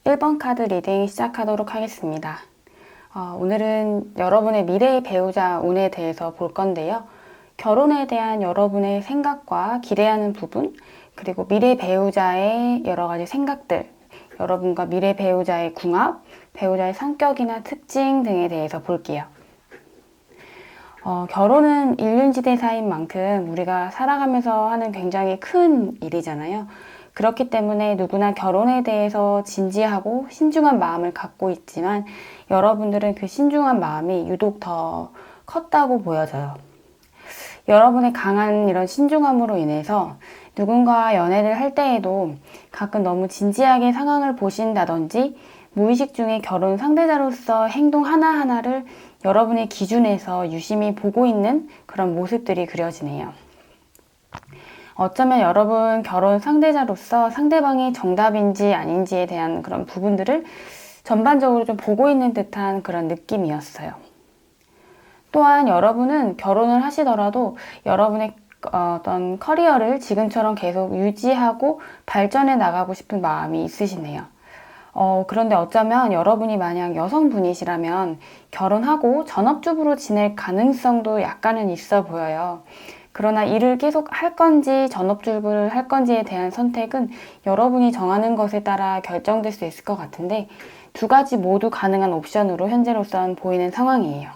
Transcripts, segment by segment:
1번 카드 리딩 시작하도록 하겠습니다. 오늘은 여러분의 미래의 배우자 운에 대해서 볼 건데요. 결혼에 대한 여러분의 생각과 기대하는 부분, 그리고 미래 배우자의 여러 가지 생각들, 여러분과 미래 배우자의 궁합, 배우자의 성격이나 특징 등에 대해서 볼게요. 결혼은 일륜지대사인 만큼 우리가 살아가면서 하는 굉장히 큰 일이잖아요. 그렇기 때문에 누구나 결혼에 대해서 진지하고 신중한 마음을 갖고 있지만 여러분들은 그 신중한 마음이 유독 더 컸다고 보여져요. 여러분의 강한 이런 신중함으로 인해서 누군가와 연애를 할 때에도 가끔 너무 진지하게 상황을 보신다든지 무의식 중에 결혼 상대자로서 행동 하나하나를 여러분의 기준에서 유심히 보고 있는 그런 모습들이 그려지네요. 어쩌면 여러분 결혼 상대자로서 상대방이 정답인지 아닌지에 대한 그런 부분들을 전반적으로 좀 보고 있는 듯한 그런 느낌이었어요. 또한 여러분은 결혼을 하시더라도 여러분의 어떤 커리어를 지금처럼 계속 유지하고 발전해 나가고 싶은 마음이 있으시네요. 그런데 어쩌면 여러분이 만약 여성분이시라면 결혼하고 전업주부로 지낼 가능성도 약간은 있어 보여요. 그러나 일을 계속 할 건지 전업주부를 할 건지에 대한 선택은 여러분이 정하는 것에 따라 결정될 수 있을 것 같은데 두 가지 모두 가능한 옵션으로 현재로선 보이는 상황이에요.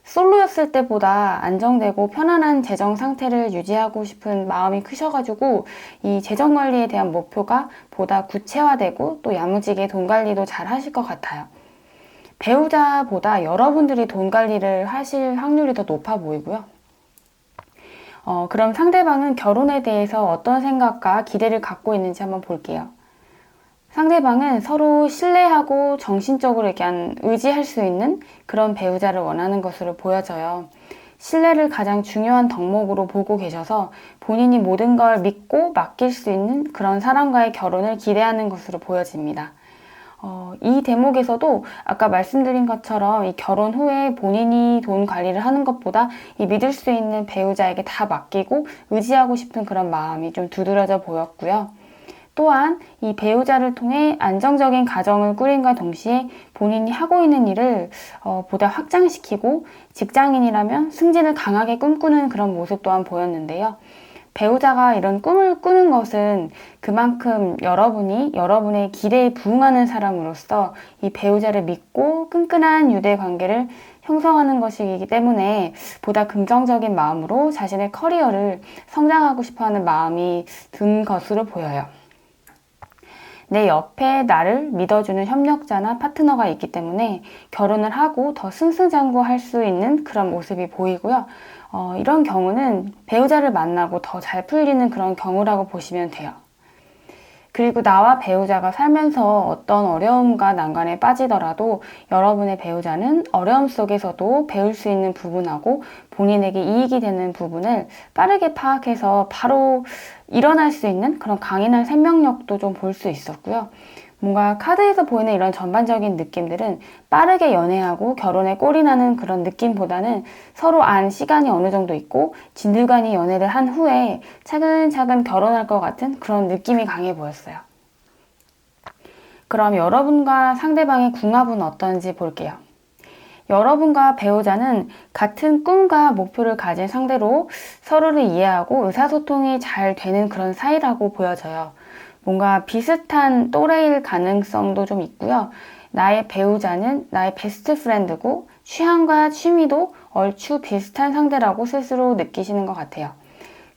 솔로였을 때보다 안정되고 편안한 재정 상태를 유지하고 싶은 마음이 크셔가지고 이 재정 관리에 대한 목표가 보다 구체화되고 또 야무지게 돈 관리도 잘 하실 것 같아요. 배우자보다 여러분들이 돈 관리를 하실 확률이 더 높아 보이고요. 그럼 상대방은 결혼에 대해서 어떤 생각과 기대를 갖고 있는지 한번 볼게요. 상대방은 서로 신뢰하고 정신적으로 약간 의지할 수 있는 그런 배우자를 원하는 것으로 보여져요. 신뢰를 가장 중요한 덕목으로 보고 계셔서 본인이 모든 걸 믿고 맡길 수 있는 그런 사람과의 결혼을 기대하는 것으로 보여집니다. 이 대목에서도 아까 말씀드린 것처럼 이 결혼 후에 본인이 돈 관리를 하는 것보다 이 믿을 수 있는 배우자에게 다 맡기고 의지하고 싶은 그런 마음이 좀 두드러져 보였고요. 또한 이 배우자를 통해 안정적인 가정을 꾸림과 동시에 본인이 하고 있는 일을 보다 확장시키고 직장인이라면 승진을 강하게 꿈꾸는 그런 모습 또한 보였는데요. 배우자가 이런 꿈을 꾸는 것은 그만큼 여러분이 여러분의 기대에 부응하는 사람으로서 이 배우자를 믿고 끈끈한 유대 관계를 형성하는 것이기 때문에 보다 긍정적인 마음으로 자신의 커리어를 성장하고 싶어하는 마음이 든 것으로 보여요. 내 옆에 나를 믿어주는 협력자나 파트너가 있기 때문에 결혼을 하고 더 승승장구할 수 있는 그런 모습이 보이고요. 이런 경우는 배우자를 만나고 더 잘 풀리는 그런 경우라고 보시면 돼요. 그리고 나와 배우자가 살면서 어떤 어려움과 난관에 빠지더라도 여러분의 배우자는 어려움 속에서도 배울 수 있는 부분하고 본인에게 이익이 되는 부분을 빠르게 파악해서 바로 일어날 수 있는 그런 강인한 생명력도 좀 볼 수 있었고요. 뭔가 카드에서 보이는 이런 전반적인 느낌들은 빠르게 연애하고 결혼에 꼴이 나는 그런 느낌보다는 서로 안 시간이 어느 정도 있고 진들간이 연애를 한 후에 차근차근 결혼할 것 같은 그런 느낌이 강해 보였어요. 그럼 여러분과 상대방의 궁합은 어떤지 볼게요. 여러분과 배우자는 같은 꿈과 목표를 가진 상대로 서로를 이해하고 의사소통이 잘 되는 그런 사이라고 보여져요. 뭔가 비슷한 또래일 가능성도 좀 있고요. 나의 배우자는 나의 베스트 프렌드고 취향과 취미도 얼추 비슷한 상대라고 스스로 느끼시는 것 같아요.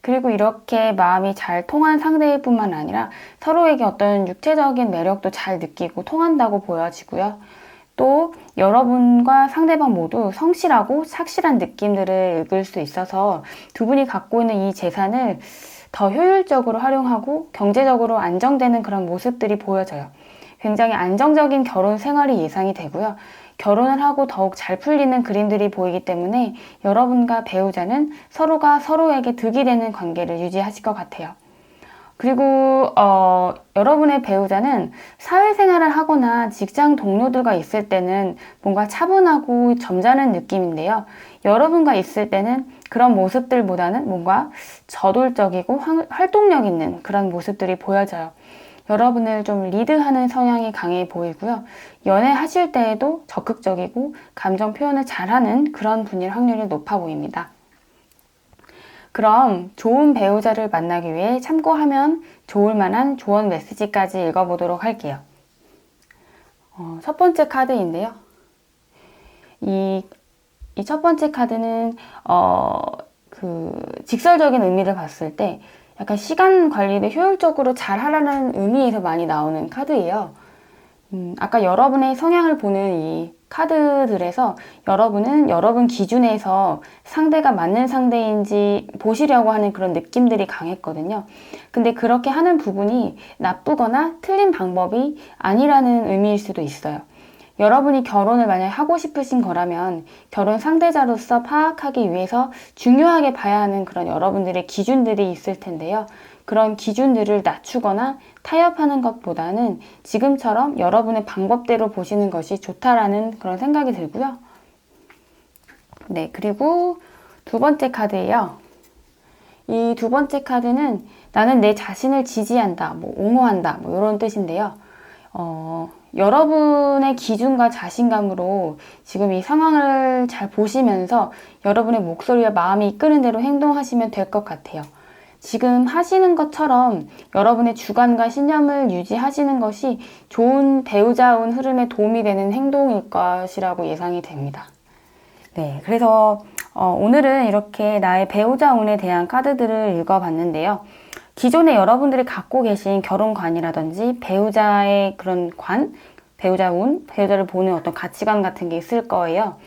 그리고 이렇게 마음이 잘 통한 상대일 뿐만 아니라 서로에게 어떤 육체적인 매력도 잘 느끼고 통한다고 보여지고요. 또 여러분과 상대방 모두 성실하고 착실한 느낌들을 읽을 수 있어서 두 분이 갖고 있는 이 재산을 더 효율적으로 활용하고 경제적으로 안정되는 그런 모습들이 보여져요. 굉장히 안정적인 결혼 생활이 예상이 되고요. 결혼을 하고 더욱 잘 풀리는 그림들이 보이기 때문에 여러분과 배우자는 서로가 서로에게 득이 되는 관계를 유지하실 것 같아요. 그리고 여러분의 배우자는 사회생활을 하거나 직장 동료들과 있을 때는 뭔가 차분하고 점잖은 느낌인데요. 여러분과 있을 때는 그런 모습들보다는 뭔가 저돌적이고 활동력 있는 그런 모습들이 보여져요. 여러분을 좀 리드하는 성향이 강해 보이고요. 연애하실 때에도 적극적이고 감정 표현을 잘하는 그런 분일 확률이 높아 보입니다. 그럼 좋은 배우자를 만나기 위해 참고하면 좋을 만한 조언 메시지까지 읽어보도록 할게요. 첫 번째 카드인데요. 이 첫 번째 카드는 직설적인 의미를 봤을 때 약간 시간 관리를 효율적으로 잘 하라는 의미에서 많이 나오는 카드예요. 아까 여러분의 성향을 보는 이 카드들에서 여러분은 여러분 기준에서 상대가 맞는 상대인지 보시려고 하는 그런 느낌들이 강했거든요. 근데 그렇게 하는 부분이 나쁘거나 틀린 방법이 아니라는 의미일 수도 있어요. 여러분이 결혼을 만약 하고 싶으신 거라면 결혼 상대자로서 파악하기 위해서 중요하게 봐야 하는 그런 여러분들의 기준들이 있을 텐데요. 그런 기준들을 낮추거나 타협하는 것보다는 지금처럼 여러분의 방법대로 보시는 것이 좋다라는 그런 생각이 들고요. 네, 그리고 두 번째 카드예요. 이 두 번째 카드는 나는 내 자신을 지지한다, 옹호한다, 이런 뜻인데요. 여러분의 기준과 자신감으로 지금 이 상황을 잘 보시면서 여러분의 목소리와 마음이 이끄는 대로 행동하시면 될 것 같아요. 지금 하시는 것처럼 여러분의 주관과 신념을 유지하시는 것이 좋은 배우자운 흐름에 도움이 되는 행동일 것이라고 예상이 됩니다. 네, 그래서 오늘은 이렇게 나의 배우자 운에 대한 카드들을 읽어봤는데요. 기존에 여러분들이 갖고 계신 결혼관이라든지 배우자의 그런 관, 배우자 운, 배우자를 보는 어떤 가치관 같은 게 있을 거예요.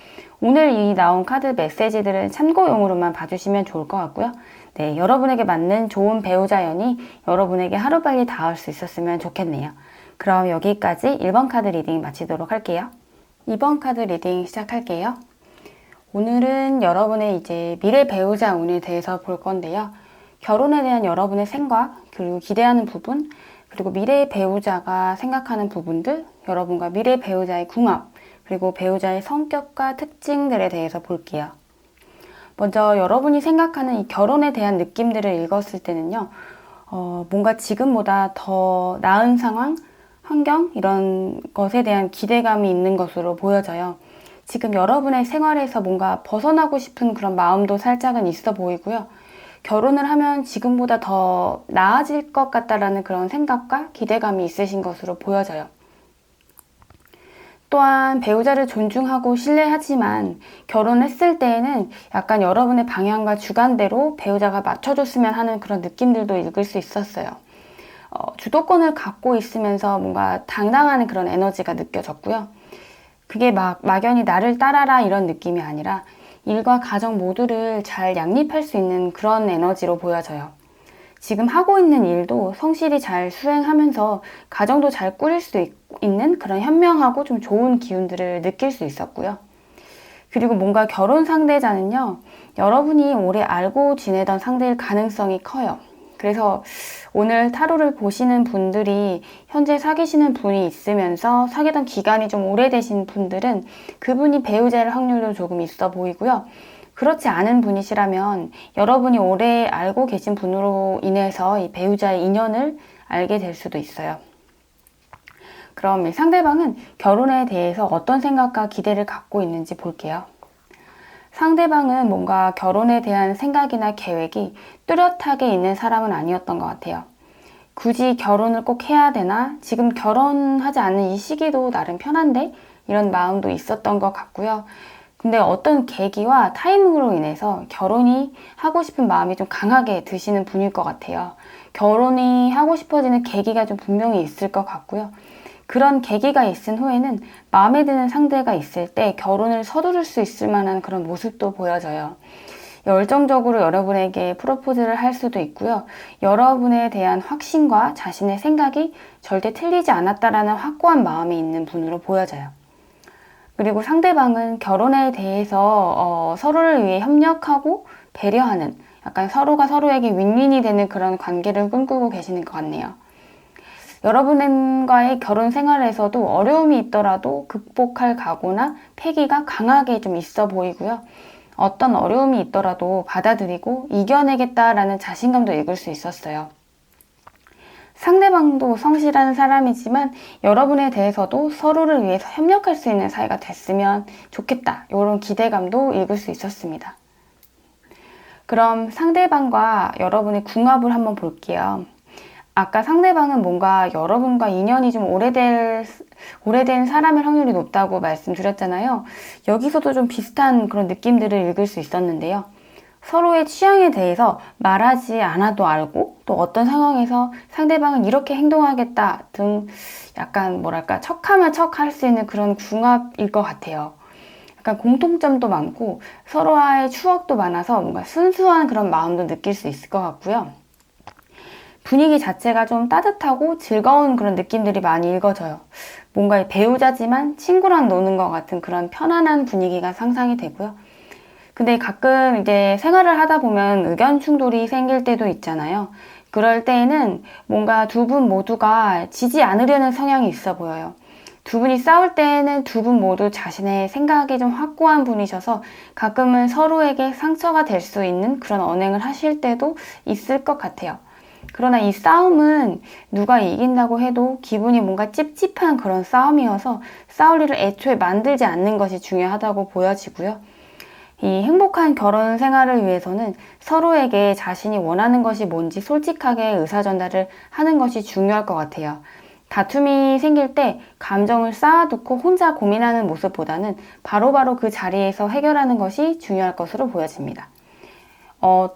오늘 이 나온 카드 메시지들은 참고용으로만 봐주시면 좋을 것 같고요. 네, 여러분에게 맞는 좋은 배우자연이 여러분에게 하루빨리 닿을 수 있었으면 좋겠네요. 그럼 여기까지 1번 카드 리딩 마치도록 할게요. 2번 카드 리딩 시작할게요. 오늘은 여러분의 이제 미래 배우자 운에 대해서 볼 건데요. 결혼에 대한 여러분의 생각, 그리고 기대하는 부분, 그리고 미래의 배우자가 생각하는 부분들, 여러분과 미래 배우자의 궁합, 그리고 배우자의 성격과 특징들에 대해서 볼게요. 먼저 여러분이 생각하는 이 결혼에 대한 느낌들을 읽었을 때는요, 뭔가 지금보다 더 나은 상황, 환경, 이런 것에 대한 기대감이 있는 것으로 보여져요. 지금 여러분의 생활에서 뭔가 벗어나고 싶은 그런 마음도 살짝은 있어 보이고요. 결혼을 하면 지금보다 더 나아질 것 같다라는 그런 생각과 기대감이 있으신 것으로 보여져요. 또한 배우자를 존중하고 신뢰하지만 결혼했을 때에는 약간 여러분의 방향과 주관대로 배우자가 맞춰줬으면 하는 그런 느낌들도 읽을 수 있었어요. 주도권을 갖고 있으면서 뭔가 당당한 그런 에너지가 느껴졌고요. 그게 막연히 나를 따라라 이런 느낌이 아니라 일과 가정 모두를 잘 양립할 수 있는 그런 에너지로 보여져요. 지금 하고 있는 일도 성실히 잘 수행하면서 가정도 잘 꾸릴 수 있는 그런 현명하고 좀 좋은 기운들을 느낄 수 있었고요. 그리고 뭔가 결혼 상대자는요, 여러분이 오래 알고 지내던 상대일 가능성이 커요. 그래서 오늘 타로를 보시는 분들이 현재 사귀시는 분이 있으면서 사귀던 기간이 좀 오래되신 분들은 그분이 배우자일 확률도 조금 있어 보이고요. 그렇지 않은 분이시라면 여러분이 오래 알고 계신 분으로 인해서 이 배우자의 인연을 알게 될 수도 있어요. 그럼 상대방은 결혼에 대해서 어떤 생각과 기대를 갖고 있는지 볼게요. 상대방은 뭔가 결혼에 대한 생각이나 계획이 뚜렷하게 있는 사람은 아니었던 것 같아요. 굳이 결혼을 꼭 해야 되나? 지금 결혼하지 않는 이 시기도 나름 편한데? 이런 마음도 있었던 것 같고요. 근데 어떤 계기와 타이밍으로 인해서 결혼이 하고 싶은 마음이 좀 강하게 드시는 분일 것 같아요. 결혼이 하고 싶어지는 계기가 좀 분명히 있을 것 같고요. 그런 계기가 있은 후에는 마음에 드는 상대가 있을 때 결혼을 서두를 수 있을 만한 그런 모습도 보여져요. 열정적으로 여러분에게 프로포즈를 할 수도 있고요. 여러분에 대한 확신과 자신의 생각이 절대 틀리지 않았다라는 확고한 마음이 있는 분으로 보여져요. 그리고 상대방은 결혼에 대해서 서로를 위해 협력하고 배려하는 약간 서로가 서로에게 윈윈이 되는 그런 관계를 꿈꾸고 계시는 것 같네요. 여러분과의 결혼 생활에서도 어려움이 있더라도 극복할 각오나 패기가 강하게 좀 있어 보이고요. 어떤 어려움이 있더라도 받아들이고 이겨내겠다라는 자신감도 읽을 수 있었어요. 상대방도 성실한 사람이지만 여러분에 대해서도 서로를 위해서 협력할 수 있는 사이가 됐으면 좋겠다. 이런 기대감도 읽을 수 있었습니다. 그럼 상대방과 여러분의 궁합을 한번 볼게요. 아까 상대방은 뭔가 여러분과 인연이 좀 오래된 사람일 확률이 높다고 말씀드렸잖아요. 여기서도 좀 비슷한 그런 느낌들을 읽을 수 있었는데요. 서로의 취향에 대해서 말하지 않아도 알고 또 어떤 상황에서 상대방은 이렇게 행동하겠다 등 약간 뭐랄까 척하면 척할 수 있는 그런 궁합일 것 같아요. 약간 공통점도 많고 서로와의 추억도 많아서 뭔가 순수한 그런 마음도 느낄 수 있을 것 같고요. 분위기 자체가 좀 따뜻하고 즐거운 그런 느낌들이 많이 읽어져요. 뭔가 배우자지만 친구랑 노는 것 같은 그런 편안한 분위기가 상상이 되고요. 근데 가끔 이제 생활을 하다 보면 의견 충돌이 생길 때도 있잖아요. 그럴 때에는 뭔가 두 분 모두가 지지 않으려는 성향이 있어 보여요. 두 분이 싸울 때에는 두 분 모두 자신의 생각이 좀 확고한 분이셔서 가끔은 서로에게 상처가 될 수 있는 그런 언행을 하실 때도 있을 것 같아요. 그러나 이 싸움은 누가 이긴다고 해도 기분이 뭔가 찝찝한 그런 싸움이어서 싸울 일을 애초에 만들지 않는 것이 중요하다고 보여지고요. 이 행복한 결혼 생활을 위해서는 서로에게 자신이 원하는 것이 뭔지 솔직하게 의사전달을 하는 것이 중요할 것 같아요. 다툼이 생길 때 감정을 쌓아두고 혼자 고민하는 모습보다는 바로바로 그 자리에서 해결하는 것이 중요할 것으로 보여집니다.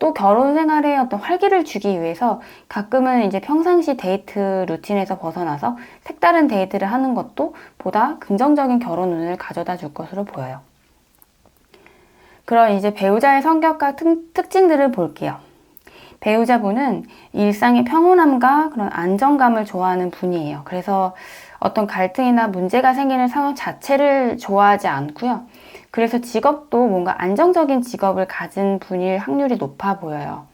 또 결혼 생활에 어떤 활기를 주기 위해서 가끔은 이제 평상시 데이트 루틴에서 벗어나서 색다른 데이트를 하는 것도 보다 긍정적인 결혼 운을 가져다 줄 것으로 보여요. 그럼 이제 배우자의 성격과 특징들을 볼게요. 배우자분은 일상의 평온함과 그런 안정감을 좋아하는 분이에요. 그래서 어떤 갈등이나 문제가 생기는 상황 자체를 좋아하지 않고요. 그래서 직업도 뭔가 안정적인 직업을 가진 분일 확률이 높아 보여요.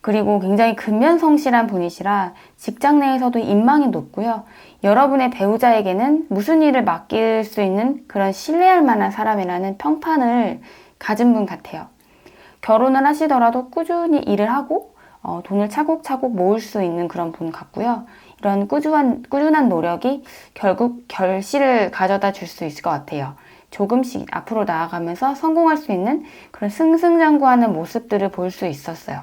그리고 굉장히 근면성실한 분이시라 직장 내에서도 인망이 높고요. 여러분의 배우자에게는 무슨 일을 맡길 수 있는 그런 신뢰할 만한 사람이라는 평판을 가진 분 같아요. 결혼을 하시더라도 꾸준히 일을 하고 돈을 차곡차곡 모을 수 있는 그런 분 같고요. 이런 꾸준한 노력이 결국 결실을 가져다 줄 수 있을 것 같아요. 조금씩 앞으로 나아가면서 성공할 수 있는 그런 승승장구하는 모습들을 볼 수 있었어요.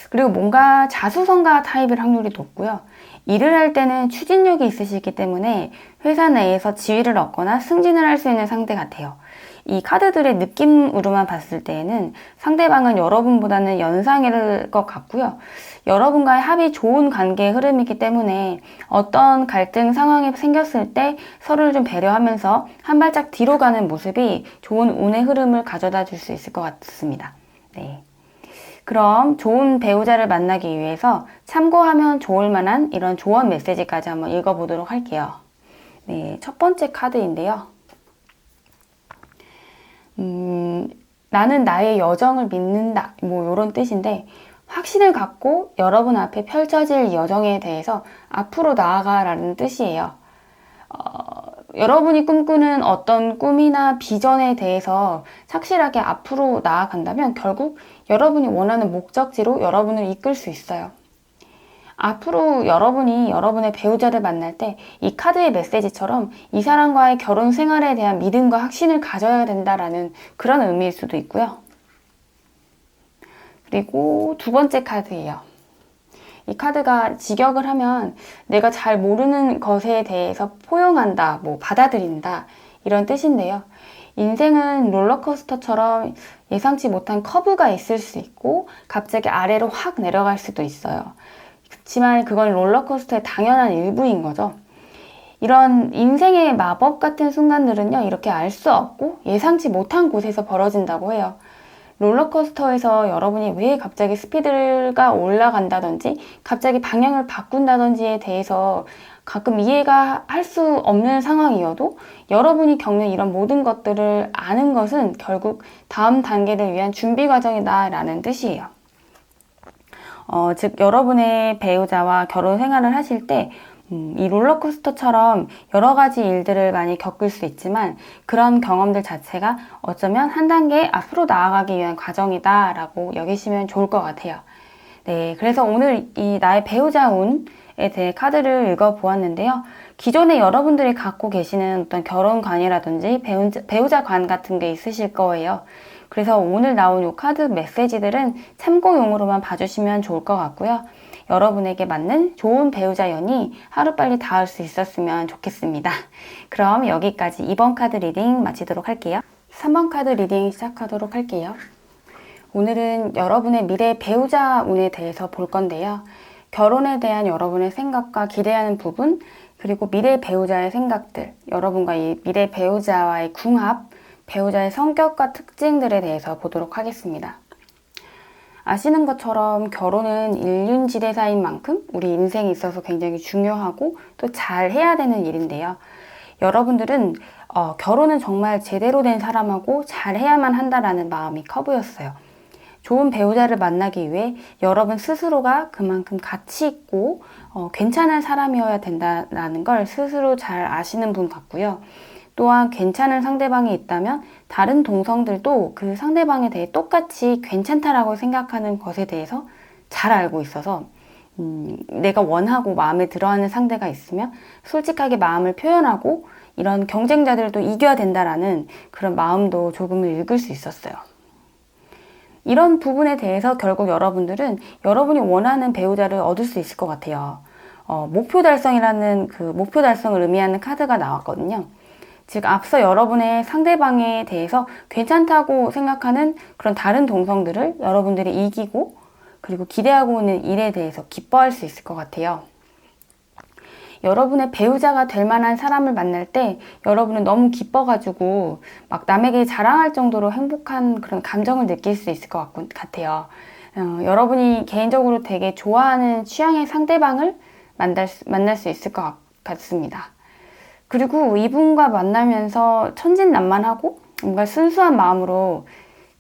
그리고 뭔가 자수성가 타입일 확률이 높고요. 일을 할 때는 추진력이 있으시기 때문에 회사 내에서 지위를 얻거나 승진을 할 수 있는 상대 같아요. 이 카드들의 느낌으로만 봤을 때에는 상대방은 여러분보다는 연상일 것 같고요. 여러분과의 합이 좋은 관계의 흐름이기 때문에 어떤 갈등 상황이 생겼을 때 서로를 좀 배려하면서 한 발짝 뒤로 가는 모습이 좋은 운의 흐름을 가져다 줄 수 있을 것 같습니다. 네. 그럼 좋은 배우자를 만나기 위해서 참고하면 좋을 만한 이런 조언 메시지까지 한번 읽어보도록 할게요. 네, 첫 번째 카드인데요. 나는 나의 여정을 믿는다. 뭐 이런 뜻인데 확신을 갖고 여러분 앞에 펼쳐질 여정에 대해서 앞으로 나아가라는 뜻이에요. 여러분이 꿈꾸는 어떤 꿈이나 비전에 대해서 착실하게 앞으로 나아간다면 결국 여러분이 원하는 목적지로 여러분을 이끌 수 있어요. 앞으로 여러분이 여러분의 배우자를 만날 때 이 카드의 메시지처럼 이 사람과의 결혼 생활에 대한 믿음과 확신을 가져야 된다라는 그런 의미일 수도 있고요. 그리고 두 번째 카드예요. 이 카드가 직역을 하면 내가 잘 모르는 것에 대해서 포용한다, 뭐 받아들인다 이런 뜻인데요. 인생은 롤러코스터처럼 예상치 못한 커브가 있을 수 있고 갑자기 아래로 확 내려갈 수도 있어요. 그렇지만 그건 롤러코스터의 당연한 일부인 거죠. 이런 인생의 마법 같은 순간들은요, 이렇게 알 수 없고 예상치 못한 곳에서 벌어진다고 해요. 롤러코스터에서 여러분이 왜 갑자기 스피드가 올라간다든지 갑자기 방향을 바꾼다든지에 대해서 가끔 이해가 할 수 없는 상황이어도 여러분이 겪는 이런 모든 것들을 아는 것은 결국 다음 단계를 위한 준비 과정이다 라는 뜻이에요. 즉 여러분의 배우자와 결혼 생활을 하실 때 이 롤러코스터처럼 여러 가지 일들을 많이 겪을 수 있지만 그런 경험들 자체가 어쩌면 한 단계 앞으로 나아가기 위한 과정이다 라고 여기시면 좋을 것 같아요. 네, 그래서 오늘 이 나의 배우자 운에 대해 카드를 읽어보았는데요. 기존에 여러분들이 갖고 계시는 어떤 결혼관이라든지 배우자관 같은 게 있으실 거예요. 그래서 오늘 나온 이 카드 메시지들은 참고용으로만 봐주시면 좋을 것 같고요. 여러분에게 맞는 좋은 배우자 연이 하루빨리 닿을 수 있었으면 좋겠습니다. 그럼 여기까지 2번 카드 리딩 마치도록 할게요. 3번 카드 리딩 시작하도록 할게요. 오늘은 여러분의 미래 배우자 운에 대해서 볼 건데요. 결혼에 대한 여러분의 생각과 기대하는 부분, 그리고 미래 배우자의 생각들, 여러분과 이 미래 배우자와의 궁합, 배우자의 성격과 특징들에 대해서 보도록 하겠습니다. 아시는 것처럼 결혼은 일륜지대사인 만큼 우리 인생에 있어서 굉장히 중요하고 또 잘 해야 되는 일인데요. 여러분들은 결혼은 정말 제대로 된 사람하고 잘 해야만 한다라는 마음이 커 보였어요. 좋은 배우자를 만나기 위해 여러분 스스로가 그만큼 가치 있고 괜찮은 사람이어야 된다는 걸 스스로 잘 아시는 분 같고요. 또한 괜찮은 상대방이 있다면 다른 동성들도 그 상대방에 대해 똑같이 괜찮다라고 생각하는 것에 대해서 잘 알고 있어서 내가 원하고 마음에 들어하는 상대가 있으면 솔직하게 마음을 표현하고 이런 경쟁자들도 이겨야 된다라는 그런 마음도 조금은 읽을 수 있었어요. 이런 부분에 대해서 결국 여러분들은 여러분이 원하는 배우자를 얻을 수 있을 것 같아요. 목표 달성이라는 그 목표 달성을 의미하는 카드가 나왔거든요. 즉 앞서 여러분의 상대방에 대해서 괜찮다고 생각하는 그런 다른 동성들을 여러분들이 이기고 그리고 기대하고 있는 일에 대해서 기뻐할 수 있을 것 같아요. 여러분의 배우자가 될 만한 사람을 만날 때 여러분은 너무 기뻐가지고 막 남에게 자랑할 정도로 행복한 그런 감정을 느낄 수 있을 것 같아요. 여러분이 개인적으로 되게 좋아하는 취향의 상대방을 만날 수 있을 것 같습니다. 그리고 이분과 만나면서 천진난만하고 뭔가 순수한 마음으로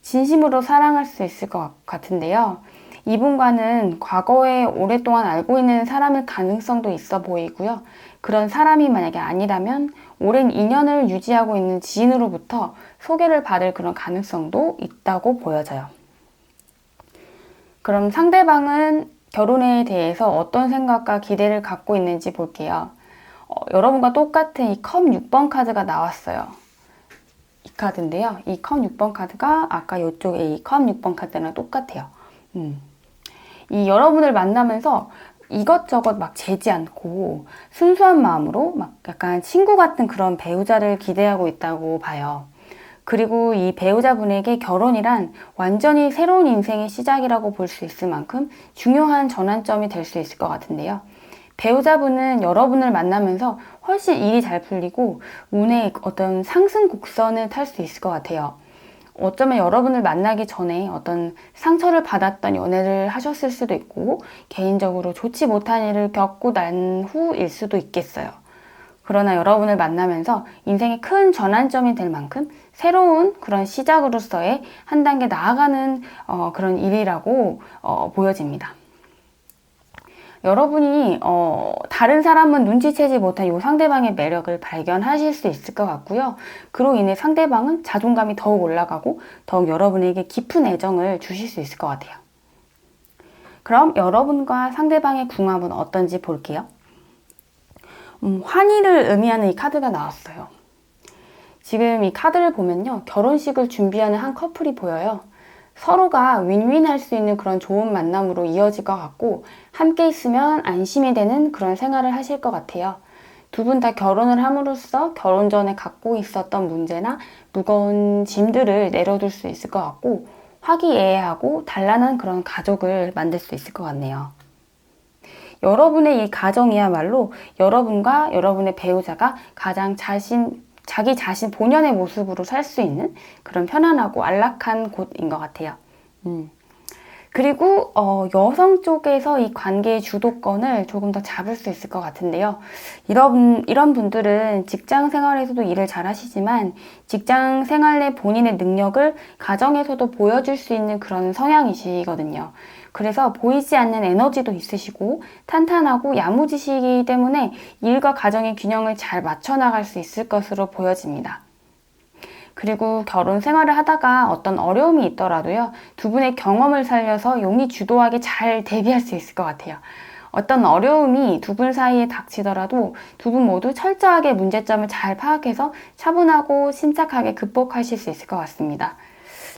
진심으로 사랑할 수 있을 것 같은데요. 이분과는 과거에 오랫동안 알고 있는 사람일 가능성도 있어 보이고요. 그런 사람이 만약에 아니라면 오랜 인연을 유지하고 있는 지인으로부터 소개를 받을 그런 가능성도 있다고 보여져요. 그럼 상대방은 결혼에 대해서 어떤 생각과 기대를 갖고 있는지 볼게요. 여러분과 똑같은 이 컵 6번 카드가 나왔어요. 이 카드인데요. 이 컵 6번 카드가 아까 이쪽에 이 컵 6번 카드랑 똑같아요. 이 여러분을 만나면서 이것저것 막 재지 않고 순수한 마음으로 막 약간 친구 같은 그런 배우자를 기대하고 있다고 봐요. 그리고 이 배우자분에게 결혼이란 완전히 새로운 인생의 시작이라고 볼 수 있을 만큼 중요한 전환점이 될 수 있을 것 같은데요. 배우자분은 여러분을 만나면서 훨씬 일이 잘 풀리고 운의 어떤 상승 곡선을 탈 수 있을 것 같아요. 어쩌면 여러분을 만나기 전에 어떤 상처를 받았던 연애를 하셨을 수도 있고 개인적으로 좋지 못한 일을 겪고 난 후일 수도 있겠어요. 그러나 여러분을 만나면서 인생의 큰 전환점이 될 만큼 새로운 그런 시작으로서의 한 단계 나아가는 그런 일이라고 보여집니다. 여러분이 다른 사람은 눈치채지 못한 이 상대방의 매력을 발견하실 수 있을 것 같고요. 그로 인해 상대방은 자존감이 더욱 올라가고 더욱 여러분에게 깊은 애정을 주실 수 있을 것 같아요. 그럼 여러분과 상대방의 궁합은 어떤지 볼게요. 환희를 의미하는 이 카드가 나왔어요. 지금 이 카드를 보면요. 결혼식을 준비하는 한 커플이 보여요. 서로가 윈윈할 수 있는 그런 좋은 만남으로 이어질 것 같고 함께 있으면 안심이 되는 그런 생활을 하실 것 같아요. 두 분 다 결혼을 함으로써 결혼 전에 갖고 있었던 문제나 무거운 짐들을 내려둘 수 있을 것 같고 화기애애하고 단란한 그런 가족을 만들 수 있을 것 같네요. 여러분의 이 가정이야말로 여러분과 여러분의 배우자가 가장 자기 자신 본연의 모습으로 살 수 있는 그런 편안하고 안락한 곳인 것 같아요. 그리고 여성 쪽에서 이 관계의 주도권을 조금 더 잡을 수 있을 것 같은데요. 이런 분들은 직장 생활에서도 일을 잘 하시지만 직장 생활 내 본인의 능력을 가정에서도 보여줄 수 있는 그런 성향이시거든요. 그래서 보이지 않는 에너지도 있으시고 탄탄하고 야무지시기 때문에 일과 가정의 균형을 잘 맞춰 나갈 수 있을 것으로 보여집니다. 그리고 결혼 생활을 하다가 어떤 어려움이 있더라도요, 두 분의 경험을 살려서 용기 주도하게 잘 대비할 수 있을 것 같아요. 어떤 어려움이 두 분 사이에 닥치더라도 두 분 모두 철저하게 문제점을 잘 파악해서 차분하고 침착하게 극복하실 수 있을 것 같습니다.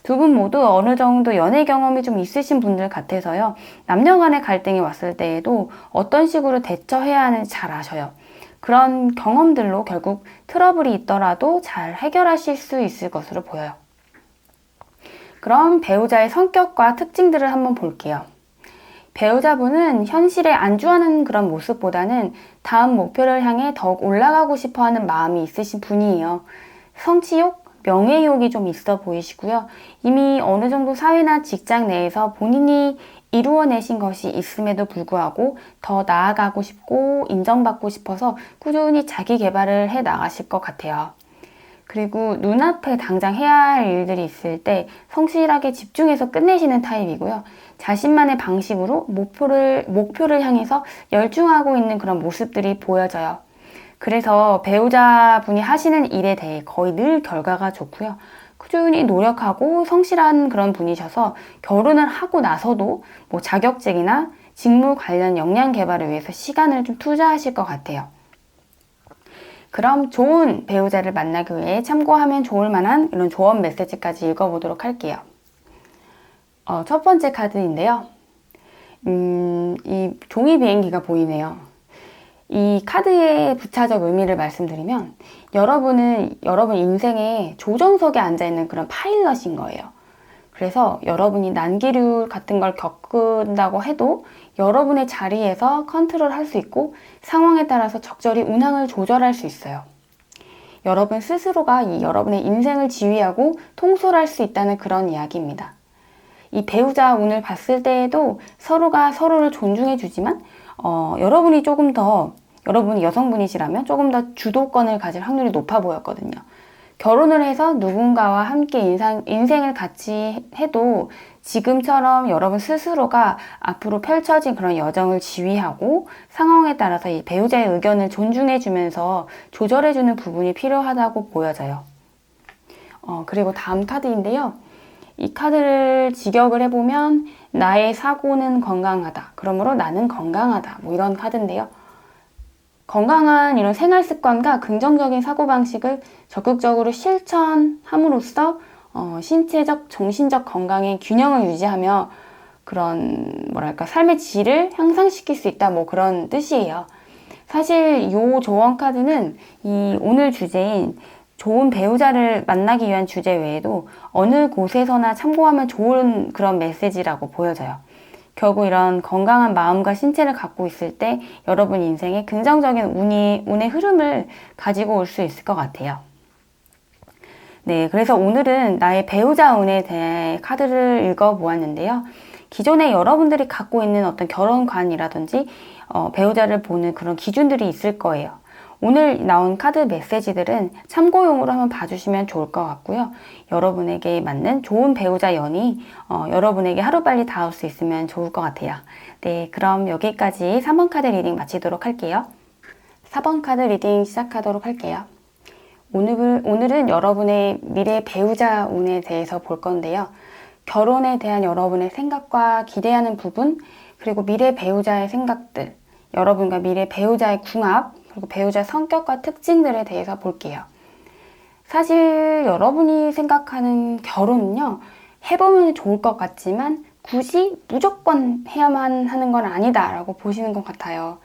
두 분 모두 어느 정도 연애 경험이 좀 있으신 분들 같아서요, 남녀 간의 갈등이 왔을 때에도 어떤 식으로 대처해야 하는지 잘 아셔요. 그런 경험들로 결국 트러블이 있더라도 잘 해결하실 수 있을 것으로 보여요. 그럼 배우자의 성격과 특징들을 한번 볼게요. 배우자분은 현실에 안주하는 그런 모습보다는 다음 목표를 향해 더욱 올라가고 싶어 하는 마음이 있으신 분이에요. 성취욕, 명예욕이 좀 있어 보이시고요. 이미 어느 정도 사회나 직장 내에서 본인이 이루어내신 것이 있음에도 불구하고 더 나아가고 싶고 인정받고 싶어서 꾸준히 자기 개발을 해 나가실 것 같아요. 그리고 눈앞에 당장 해야 할 일들이 있을 때 성실하게 집중해서 끝내시는 타입이고요. 자신만의 방식으로 목표를 향해서 열중하고 있는 그런 모습들이 보여져요. 그래서 배우자분이 하시는 일에 대해 거의 늘 결과가 좋고요. 꾸준히 노력하고 성실한 그런 분이셔서 결혼을 하고 나서도 뭐 자격증이나 직무 관련 역량 개발을 위해서 시간을 좀 투자하실 것 같아요. 그럼 좋은 배우자를 만나기 위해 참고하면 좋을 만한 이런 조언 메시지까지 읽어보도록 할게요. 첫 번째 카드인데요. 이 종이 비행기가 보이네요. 이 카드의 부차적 의미를 말씀드리면 여러분 인생의 조정석에 앉아있는 그런 파일럿인 거예요. 그래서 여러분이 난기류 같은 걸 겪는다고 해도 여러분의 자리에서 컨트롤할 수 있고 상황에 따라서 적절히 운항을 조절할 수 있어요. 여러분 스스로가 이 여러분의 인생을 지휘하고 통솔할 수 있다는 그런 이야기입니다. 이 배우자 운을 봤을 때에도 서로가 서로를 존중해 주지만 여러분이 여성분이시라면 조금 더 주도권을 가질 확률이 높아 보였거든요. 결혼을 해서 누군가와 함께 인생을 같이 해도 지금처럼 여러분 스스로가 앞으로 펼쳐진 그런 여정을 지휘하고 상황에 따라서 이 배우자의 의견을 존중해주면서 조절해주는 부분이 필요하다고 보여져요. 그리고 다음 카드인데요. 이 카드를 직역을 해보면 나의 사고는 건강하다. 그러므로 나는 건강하다. 뭐 이런 카드인데요. 건강한 이런 생활 습관과 긍정적인 사고방식을 적극적으로 실천함으로써 신체적, 정신적 건강의 균형을 유지하며 그런 삶의 질을 향상시킬 수 있다. 뭐 그런 뜻이에요. 사실 이 조언 카드는 이 오늘 주제인 좋은 배우자를 만나기 위한 주제 외에도 어느 곳에서나 참고하면 좋은 그런 메시지라고 보여져요. 결국 이런 건강한 마음과 신체를 갖고 있을 때 여러분 인생에 긍정적인 운의 흐름을 가지고 올 수 있을 것 같아요. 네, 그래서 오늘은 나의 배우자 운에 대해 카드를 읽어보았는데요. 기존에 여러분들이 갖고 있는 어떤 결혼관이라든지 배우자를 보는 그런 기준들이 있을 거예요. 오늘 나온 카드 메시지들은 참고용으로 한번 봐주시면 좋을 것 같고요. 여러분에게 맞는 좋은 배우자 연이 여러분에게 하루빨리 닿을 수 있으면 좋을 것 같아요. 네, 그럼 여기까지 3번 카드 리딩 마치도록 할게요. 4번 카드 리딩 시작하도록 할게요. 오늘은 여러분의 미래 배우자 운에 대해서 볼 건데요. 결혼에 대한 여러분의 생각과 기대하는 부분, 그리고 미래 배우자의 생각들, 여러분과 미래 배우자의 궁합, 그리고 배우자 성격과 특징들에 대해서 볼게요. 사실 여러분이 생각하는 결혼은요, 해보면 좋을 것 같지만 굳이 무조건 해야만 하는 건 아니다 라고 보시는 것 같아요.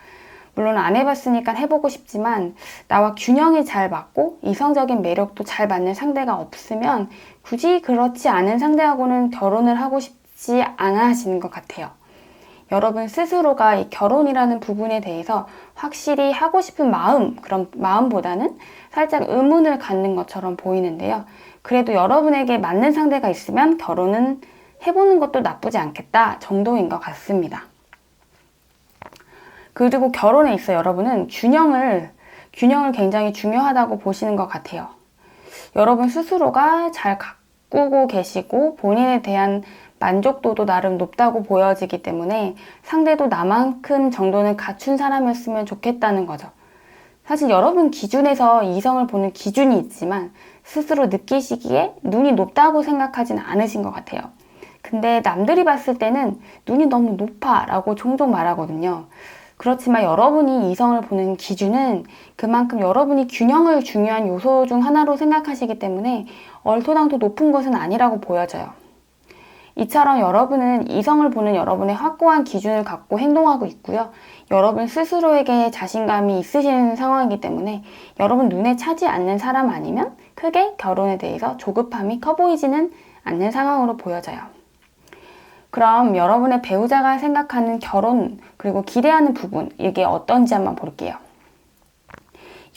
물론 안 해봤으니까 해보고 싶지만 나와 균형이 잘 맞고 이성적인 매력도 잘 맞는 상대가 없으면 굳이 그렇지 않은 상대하고는 결혼을 하고 싶지 않아 하시는 것 같아요. 여러분 스스로가 이 결혼이라는 부분에 대해서 확실히 하고 싶은 그런 마음보다는 살짝 의문을 갖는 것처럼 보이는데요. 그래도 여러분에게 맞는 상대가 있으면 결혼은 해보는 것도 나쁘지 않겠다 정도인 것 같습니다. 그리고 결혼에 있어 여러분은 균형을 굉장히 중요하다고 보시는 것 같아요. 여러분 스스로가 잘 가꾸고 계시고 본인에 대한 만족도도 나름 높다고 보여지기 때문에 상대도 나만큼 정도는 갖춘 사람이었으면 좋겠다는 거죠. 사실 여러분 기준에서 이성을 보는 기준이 있지만 스스로 느끼시기에 눈이 높다고 생각하지는 않으신 것 같아요. 근데 남들이 봤을 때는 눈이 너무 높아 라고 종종 말하거든요. 그렇지만 여러분이 이성을 보는 기준은 그만큼 여러분이 균형을 중요한 요소 중 하나로 생각하시기 때문에 얼토당토 높은 것은 아니라고 보여져요. 이처럼 여러분은 이성을 보는 여러분의 확고한 기준을 갖고 행동하고 있고요. 여러분 스스로에게 자신감이 있으신 상황이기 때문에 여러분 눈에 차지 않는 사람 아니면 크게 결혼에 대해서 조급함이 커 보이지는 않는 상황으로 보여져요. 그럼 여러분의 배우자가 생각하는 결혼 그리고 기대하는 부분 이게 어떤지 한번 볼게요.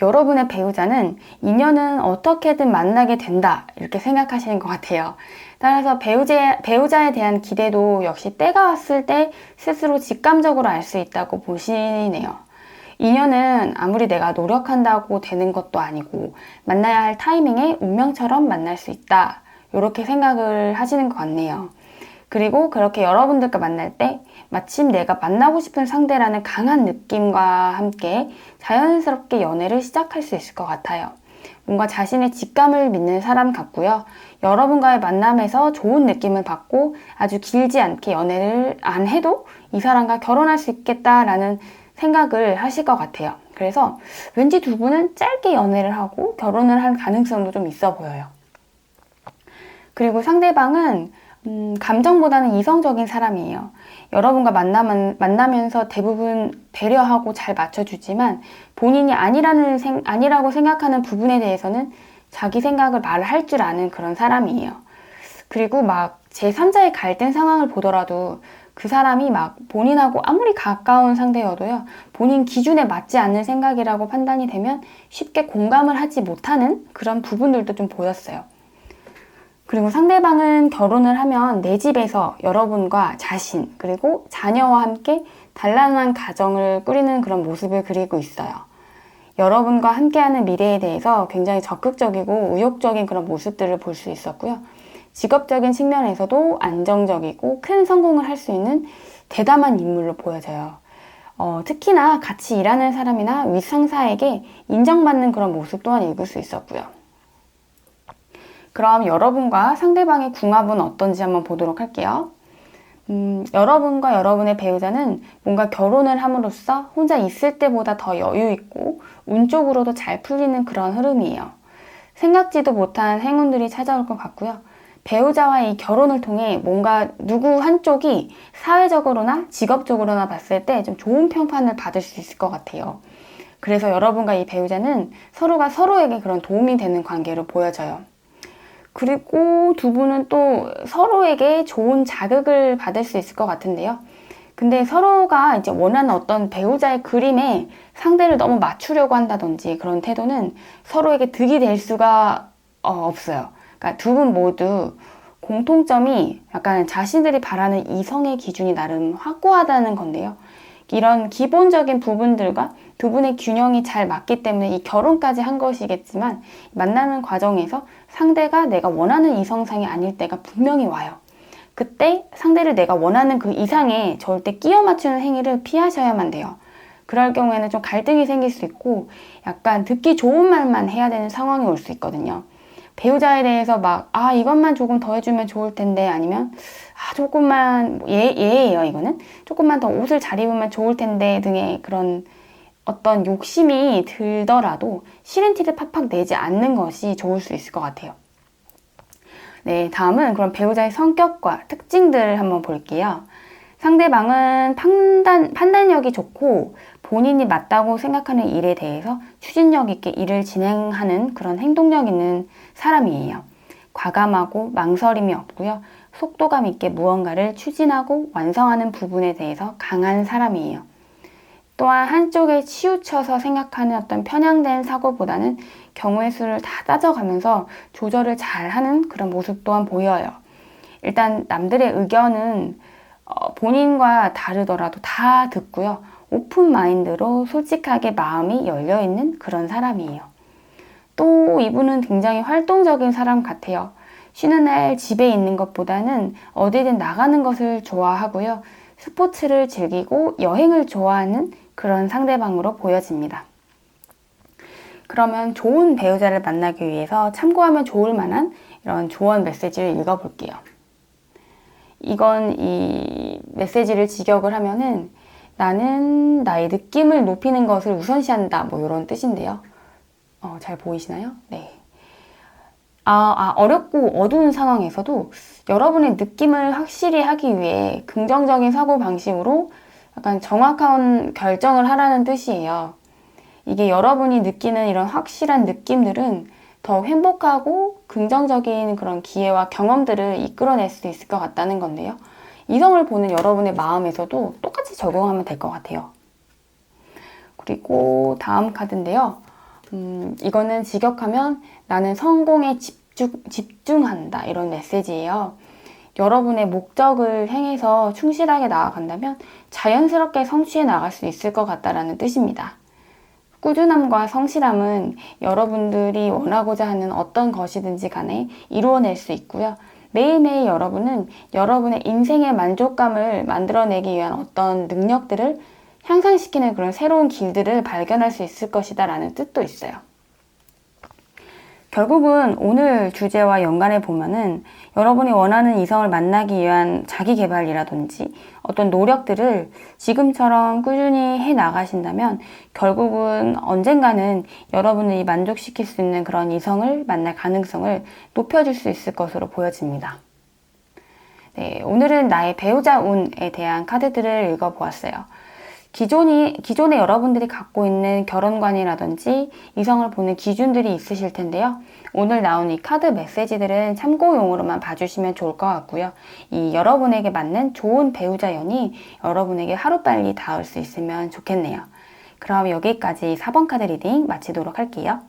여러분의 배우자는 인연은 어떻게든 만나게 된다 이렇게 생각하시는 것 같아요. 따라서 배우자에 대한 기대도 역시 때가 왔을 때 스스로 직감적으로 알 수 있다고 보시네요. 인연은 아무리 내가 노력한다고 되는 것도 아니고 만나야 할 타이밍에 운명처럼 만날 수 있다 이렇게 생각을 하시는 것 같네요. 그리고 그렇게 여러분들과 만날 때 마침 내가 만나고 싶은 상대라는 강한 느낌과 함께 자연스럽게 연애를 시작할 수 있을 것 같아요. 뭔가 자신의 직감을 믿는 사람 같고요. 여러분과의 만남에서 좋은 느낌을 받고 아주 길지 않게 연애를 안 해도 이 사람과 결혼할 수 있겠다라는 생각을 하실 것 같아요. 그래서 왠지 두 분은 짧게 연애를 하고 결혼을 할 가능성도 좀 있어 보여요. 그리고 상대방은 감정보다는 이성적인 사람이에요. 여러분과 만나면서 대부분 배려하고 잘 맞춰주지만 본인이 아니라고 생각하는 부분에 대해서는 자기 생각을 말할 줄 아는 그런 사람이에요. 그리고 막 제3자의 갈등 상황을 보더라도 그 사람이 막 본인하고 아무리 가까운 상대여도요, 본인 기준에 맞지 않는 생각이라고 판단이 되면 쉽게 공감을 하지 못하는 그런 부분들도 좀 보였어요. 그리고 상대방은 결혼을 하면 내 집에서 여러분과 자신 그리고 자녀와 함께 단란한 가정을 꾸리는 그런 모습을 그리고 있어요. 여러분과 함께하는 미래에 대해서 굉장히 적극적이고 의욕적인 그런 모습들을 볼 수 있었고요. 직업적인 측면에서도 안정적이고 큰 성공을 할 수 있는 대담한 인물로 보여져요. 특히나 같이 일하는 사람이나 윗상사에게 인정받는 그런 모습 또한 읽을 수 있었고요. 그럼 여러분과 상대방의 궁합은 어떤지 한번 보도록 할게요. 여러분과 여러분의 배우자는 뭔가 결혼을 함으로써 혼자 있을 때보다 더 여유 있고 운 쪽으로도 잘 풀리는 그런 흐름이에요. 생각지도 못한 행운들이 찾아올 것 같고요. 배우자와의 이 결혼을 통해 뭔가 누구 한쪽이 사회적으로나 직업적으로나 봤을 때 좀 좋은 평판을 받을 수 있을 것 같아요. 그래서 여러분과 이 배우자는 서로가 서로에게 그런 도움이 되는 관계로 보여져요. 그리고 두 분은 또 서로에게 좋은 자극을 받을 수 있을 것 같은데요. 근데 서로가 이제 원하는 어떤 배우자의 그림에 상대를 너무 맞추려고 한다든지 그런 태도는 서로에게 득이 될 수가 없어요. 그러니까 두 분 모두 공통점이 약간 자신들이 바라는 이성의 기준이 나름 확고하다는 건데요. 이런 기본적인 부분들과 두 분의 균형이 잘 맞기 때문에 이 결혼까지 한 것이겠지만 만나는 과정에서 상대가 내가 원하는 이성상이 아닐 때가 분명히 와요. 그때 상대를 내가 원하는 그 이상에 절대 끼워 맞추는 행위를 피하셔야만 돼요. 그럴 경우에는 좀 갈등이 생길 수 있고 약간 듣기 좋은 말만 해야 되는 상황이 올 수 있거든요. 배우자에 대해서 막 이것만 조금 더 해주면 좋을 텐데 아니면 조금만 예예요 이거는 조금만 더 옷을 잘 입으면 좋을 텐데 등의 그런 어떤 욕심이 들더라도 싫은 티를 팍팍 내지 않는 것이 좋을 수 있을 것 같아요. 네, 다음은 그럼 배우자의 성격과 특징들을 한번 볼게요. 상대방은 판단력이 좋고 본인이 맞다고 생각하는 일에 대해서 추진력 있게 일을 진행하는 그런 행동력 있는 사람이에요. 과감하고 망설임이 없고요. 속도감 있게 무언가를 추진하고 완성하는 부분에 대해서 강한 사람이에요. 또한 한쪽에 치우쳐서 생각하는 어떤 편향된 사고보다는 경우의 수를 다 따져가면서 조절을 잘하는 그런 모습 또한 보여요. 일단 남들의 의견은 본인과 다르더라도 다 듣고요. 오픈 마인드로 솔직하게 마음이 열려있는 그런 사람이에요. 또 이분은 굉장히 활동적인 사람 같아요. 쉬는 날 집에 있는 것보다는 어디든 나가는 것을 좋아하고요. 스포츠를 즐기고 여행을 좋아하는 그런 상대방으로 보여집니다. 그러면 좋은 배우자를 만나기 위해서 참고하면 좋을 만한 이런 조언 메시지를 읽어볼게요. 이건 이 메시지를 직역을 하면은 나는 나의 느낌을 높이는 것을 우선시한다. 뭐 이런 뜻인데요. 잘 보이시나요? 네. 어렵고 어두운 상황에서도 여러분의 느낌을 확실히 하기 위해 긍정적인 사고 방식으로 약간 정확한 결정을 하라는 뜻이에요. 이게 여러분이 느끼는 이런 확실한 느낌들은 더 행복하고 긍정적인 그런 기회와 경험들을 이끌어낼 수 있을 것 같다는 건데요. 이성을 보는 여러분의 마음에서도 똑같이 적용하면 될 것 같아요. 그리고 다음 카드인데요. 이거는 직역하면 나는 성공에 집중한다 이런 메시지예요. 여러분의 목적을 향해서 충실하게 나아간다면 자연스럽게 성취해 나갈 수 있을 것 같다라는 뜻입니다. 꾸준함과 성실함은 여러분들이 원하고자 하는 어떤 것이든지 간에 이루어낼 수 있고요. 매일매일 여러분은 여러분의 인생의 만족감을 만들어내기 위한 어떤 능력들을 향상시키는 그런 새로운 길들을 발견할 수 있을 것이다 라는 뜻도 있어요. 결국은 오늘 주제와 연관해 보면은 여러분이 원하는 이성을 만나기 위한 자기 개발이라든지 어떤 노력들을 지금처럼 꾸준히 해 나가신다면 결국은 언젠가는 여러분이 만족시킬 수 있는 그런 이성을 만날 가능성을 높여줄 수 있을 것으로 보여집니다. 네, 오늘은 나의 배우자 운에 대한 카드들을 읽어보았어요. 기존에 여러분들이 갖고 있는 결혼관이라든지 이성을 보는 기준들이 있으실 텐데요. 오늘 나온 이 카드 메시지들은 참고용으로만 봐주시면 좋을 것 같고요. 이 여러분에게 맞는 좋은 배우자연이 여러분에게 하루빨리 닿을 수 있으면 좋겠네요. 그럼 여기까지 4번 카드 리딩 마치도록 할게요.